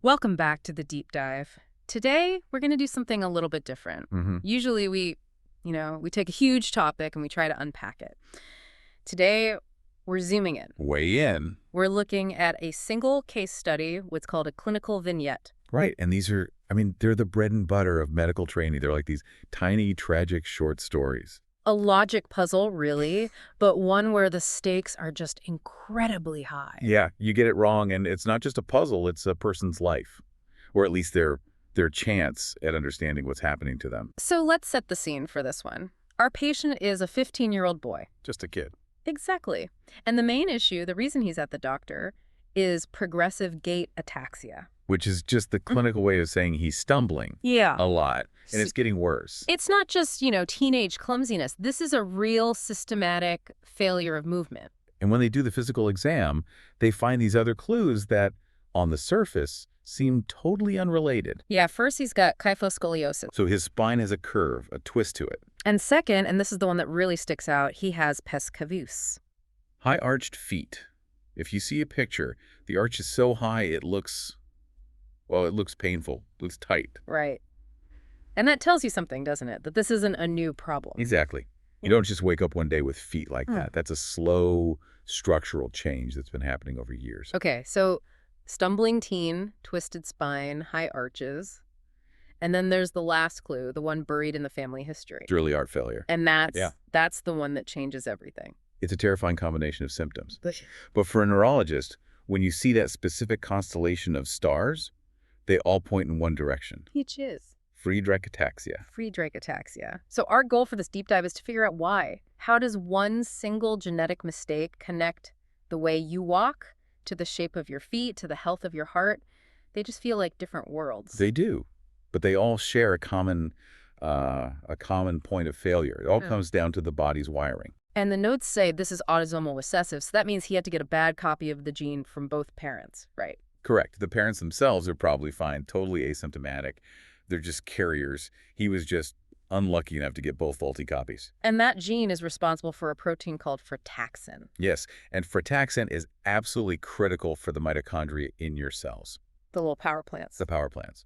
Welcome back to the deep dive. Today, we're going to do something a little bit different. Usually we take a huge topic and we try to unpack it. Today, we're zooming in. Way in. We're looking at a single case study, what's called a clinical vignette. Right. And these are, they're the bread and butter of medical training. They're like these tiny, tragic short stories. A logic puzzle, really, but one where the stakes are just incredibly high. Yeah, you get it wrong, and it's not just a puzzle, it's a person's life, or at least their chance at understanding what's happening to them. So let's set the scene for this one. Our patient is a 15-year-old boy. Just a kid. Exactly. And the main issue, the reason he's at the doctor, is progressive gait ataxia. Which is just the clinical way of saying he's stumbling a lot, and it's getting worse. It's not just, teenage clumsiness. This is a real systematic failure of movement. And when they do the physical exam, they find these other clues that, on the surface, seem totally unrelated. Yeah, first he's got kyphoscoliosis. So his spine has a curve, a twist to it. And second, and this is the one that really sticks out, he has pes cavus. High arched feet. If you see a picture, the arch is so high it looks painful. It looks tight. Right. And that tells you something, doesn't it? That this isn't a new problem. Exactly. You don't just wake up one day with feet like that. That's a slow structural change that's been happening over years. Okay, so stumbling teen, twisted spine, high arches. And then there's the last clue, the one buried in the family history. It's early art failure. And that's the one that changes everything. It's a terrifying combination of symptoms. But for a neurologist, when you see that specific constellation of stars, they all point in one direction. Which is? Friedreich Ataxia. Friedreich Ataxia. So our goal for this deep dive is to figure out why. How does one single genetic mistake connect the way you walk to the shape of your feet, to the health of your heart? They just feel like different worlds. They do, but they all share a common point of failure. It all comes down to the body's wiring. And the notes say this is autosomal recessive, so that means he had to get a bad copy of the gene from both parents, right? Correct. The parents themselves are probably fine, totally asymptomatic. They're just carriers. He was just unlucky enough to get both faulty copies. And that gene is responsible for a protein called frataxin. Yes, and frataxin is absolutely critical for the mitochondria in your cells. The little power plants. The power plants.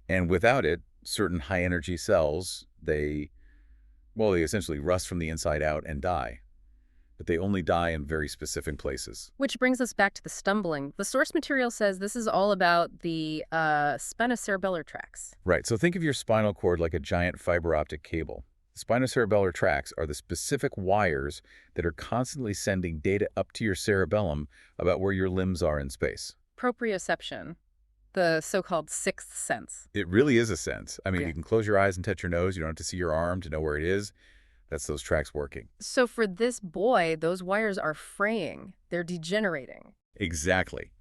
And without it, certain high-energy cells, they essentially rust from the inside out and die. But they only die in very specific places. Which brings us back to the stumbling. The source material says this is all about the spinocerebellar tracts. Right. So think of your spinal cord like a giant fiber optic cable. The spinocerebellar tracts are the specific wires that are constantly sending data up to your cerebellum about where your limbs are in space. Proprioception, the so-called sixth sense. It really is a sense. You can close your eyes and touch your nose. You don't have to see your arm to know where it is. That's those tracks working. So for this boy, those wires are fraying. They're degenerating. Exactly.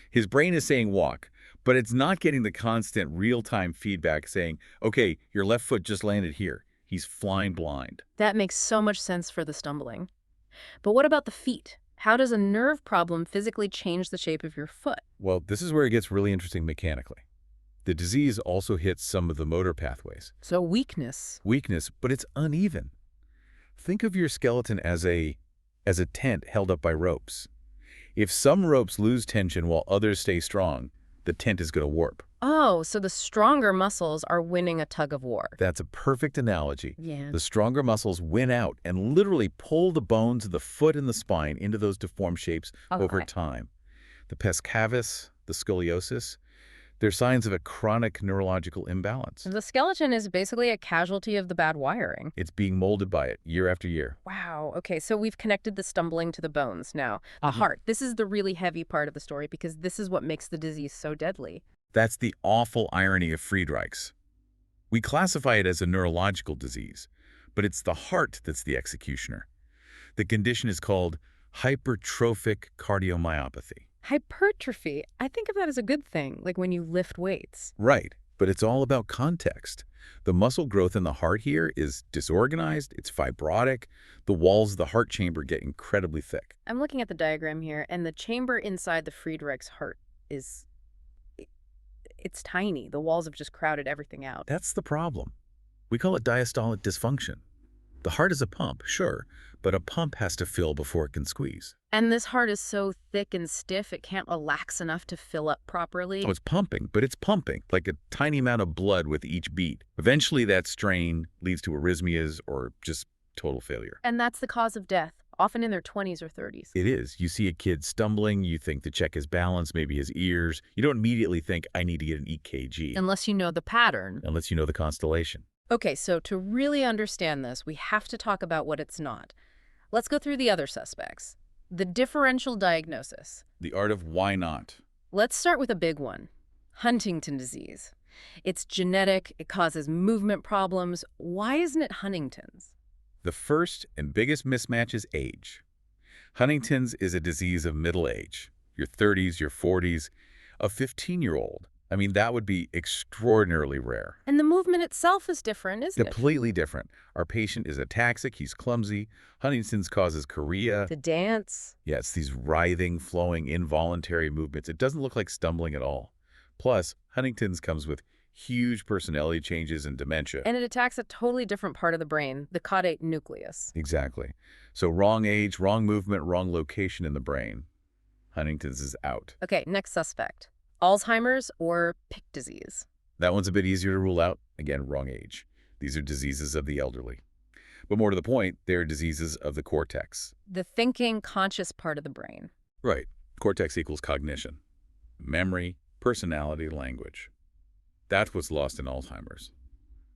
His brain is saying walk, but it's not getting the constant real-time feedback saying, okay, your left foot just landed here. He's flying blind. That makes so much sense for the stumbling. But what about the feet? How does a nerve problem physically change the shape of your foot? Well, this is where it gets really interesting mechanically. The disease also hits some of the motor pathways. So weakness. Weakness, but it's uneven. Think of your skeleton as a tent held up by ropes. If some ropes lose tension while others stay strong, the tent is going to warp. Oh, so the stronger muscles are winning a tug of war. That's a perfect analogy. Yeah. The stronger muscles win out and literally pull the bones of the foot and the spine into those deformed shapes over time. The pes cavus, the scoliosis, they're signs of a chronic neurological imbalance. The skeleton is basically a casualty of the bad wiring. It's being molded by it year after year. Wow. Okay, so we've connected the stumbling to the bones now. The heart. This is the really heavy part of the story because this is what makes the disease so deadly. That's the awful irony of Friedreich's. We classify it as a neurological disease, but it's the heart that's the executioner. The condition is called hypertrophic cardiomyopathy. Hypertrophy. I think of that as a good thing, like when you lift weights. Right, but it's all about context. The muscle growth in the heart here is disorganized, it's fibrotic. The walls of the heart chamber get incredibly thick. I'm looking at the diagram here, and the chamber inside the Friedreich's heart it's tiny. The walls have just crowded everything out. That's the problem. We call it diastolic dysfunction. The heart is a pump, sure, but a pump has to fill before it can squeeze. And this heart is so thick and stiff, it can't relax enough to fill up Oh, properly. it's pumping, but it's pumping, like a tiny amount of blood with each beat. Eventually, that strain leads to arrhythmias or just total failure. And that's the cause of death, often in their 20s or 30s. It is. You see a kid stumbling, you think to check his balance, maybe his ears. You don't immediately think, I need to get an EKG, Unless you know the pattern. unless you know the constellation. Okay, so to really understand this, we have to talk about what it's not. Let's go through the other suspects. The differential diagnosis. The art of why not. Let's start with a big one. Huntington disease. It's genetic, it causes movement problems. Why isn't it Huntington's? The first and biggest mismatch is age. Huntington's is a disease of middle age, your 30s, your 40s. A 15-year-old, I mean, that would be extraordinarily rare. And the movement itself is different, isn't it? Completely different. Our patient is ataxic, he's clumsy. Huntington's causes chorea. The dance. Yeah, it's these writhing, flowing, involuntary movements. It doesn't look like stumbling at all. Plus, Huntington's comes with huge personality changes and dementia. And it attacks a totally different part of the brain, the caudate nucleus. Exactly. So wrong age, wrong movement, wrong location in the brain. Huntington's is out. Okay, next suspect. Alzheimer's or Pick disease. That one's a bit easier to rule out. Again, wrong age. These are diseases of the elderly. But more to the point, they're diseases of the cortex. The thinking, conscious part of the brain. Right. Cortex equals cognition, memory, personality, language. That's what's lost in Alzheimer's.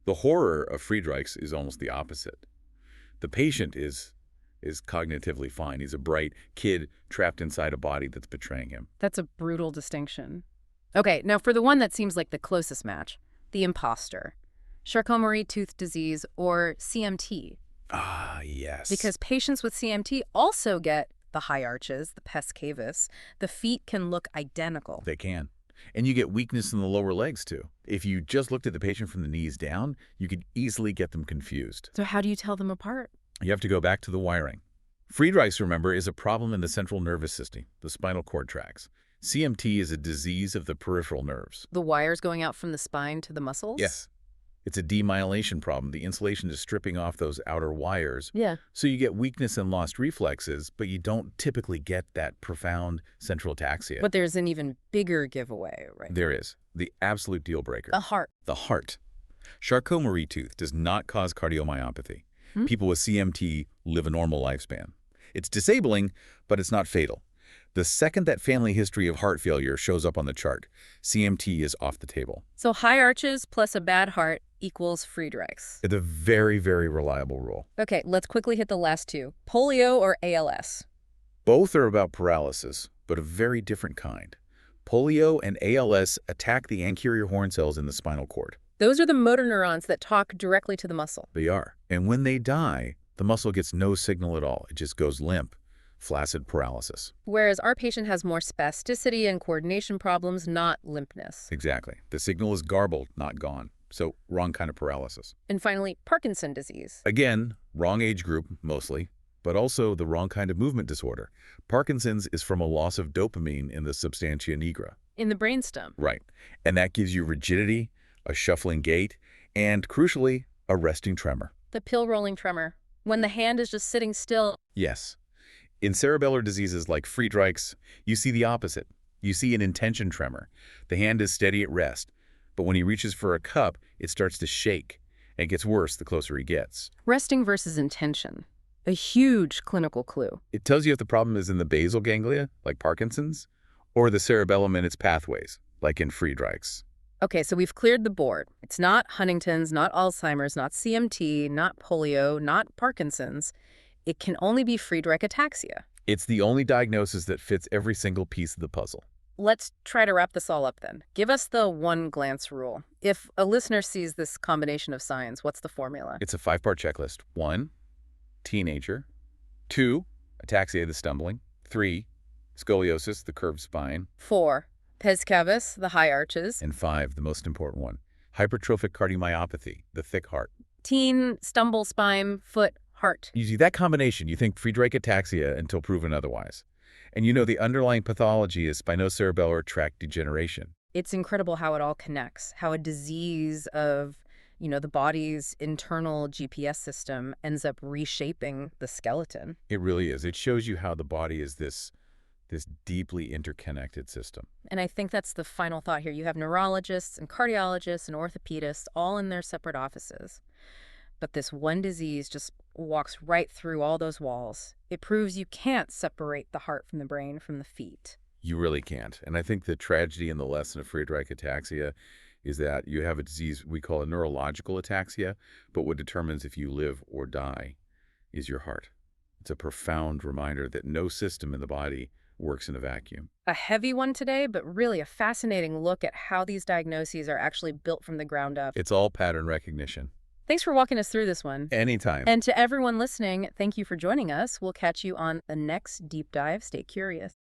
The horror of Friedreich's is almost the opposite. The patient is cognitively fine. He's a bright kid trapped inside a body that's betraying him. That's a brutal distinction. Okay, now for the one that seems like the closest match, the imposter. Charcot-Marie-Tooth disease, or CMT. Ah, yes. Because patients with CMT also get the high arches, the pes cavus. The feet can look identical. They can. And you get weakness in the lower legs, too. If you just looked at the patient from the knees down, you could easily get them confused. So how do you tell them apart? You have to go back to the wiring. Friedreich's, remember, is a problem in the central nervous system, the spinal cord tracts. CMT is a disease of the peripheral nerves. The wires going out from the spine to the muscles? Yes. It's a demyelation problem. The insulation is stripping off those outer wires. Yeah. So you get weakness and lost reflexes, but you don't typically get that profound central ataxia. But there's an even bigger giveaway, right? There is. The absolute deal breaker. The heart. The heart. Charcot-Marie-Tooth does not cause cardiomyopathy. People with CMT live a normal lifespan. It's disabling, but it's not fatal. The second that family history of heart failure shows up on the chart, CMT is off the table. So high arches plus a bad heart equals Friedreich's. It's a very, very reliable rule. Okay, let's quickly hit the last two. Polio or ALS? Both are about paralysis, but a very different kind. Polio and ALS attack the anterior horn cells in the spinal cord. Those are the motor neurons that talk directly to the muscle. They are. And when they die, the muscle gets no signal at all. It just goes limp. Flaccid paralysis. Whereas our patient has more spasticity and coordination problems, not limpness. Exactly. The signal is garbled, not gone. So wrong kind of paralysis. And finally, Parkinson's disease. Again, wrong age group, mostly, but also the wrong kind of movement disorder. Parkinson's is from a loss of dopamine in the substantia nigra. In the brainstem. Right. And that gives you rigidity, a shuffling gait, and, crucially, a resting tremor. The pill-rolling tremor. When the hand is just sitting still. Yes. In cerebellar diseases like Friedreich's, you see the opposite. You see an intention tremor. The hand is steady at rest, but when he reaches for a cup, it starts to shake, and it gets worse the closer he gets. Resting versus intention. A huge clinical clue. It tells you if the problem is in the basal ganglia, like Parkinson's, or the cerebellum and its pathways, like in Friedreich's. Okay, so we've cleared the board. It's not Huntington's, not Alzheimer's, not CMT, not polio, not Parkinson's. It can only be Friedreich Ataxia. It's the only diagnosis that fits every single piece of the puzzle. Let's try to wrap this all up then. Give us the one-glance rule. If a listener sees this combination of signs, what's the formula? It's a 5-part checklist. 1, teenager. 2, ataxia, the stumbling. 3, scoliosis, the curved spine. 4, pes cavus, the high arches. And 5, the most important one, hypertrophic cardiomyopathy, the thick heart. Teen, stumble, spine, foot, heart. You see that combination, you think Friedreich ataxia until proven otherwise. And you know the underlying pathology is spinocerebellar tract degeneration. It's incredible how it all connects, how a disease of The body's internal GPS system ends up reshaping the skeleton. It really is. It shows you how the body is this deeply interconnected system. And I think that's the final thought here. You have neurologists and cardiologists and orthopedists all in their separate offices. But this one disease just walks right through all those walls. It proves you can't separate the heart from the brain from the feet. You really can't. And I think the tragedy and the lesson of Friedreich ataxia is that you have a disease we call a neurological ataxia, but what determines if you live or die is your heart. It's a profound reminder that no system in the body works in a vacuum. A heavy one today, but really a fascinating look at how these diagnoses are actually built from the ground up. It's all pattern recognition. Thanks for walking us through this one. Anytime. And to everyone listening, thank you for joining us. We'll catch you on the next deep dive. Stay curious.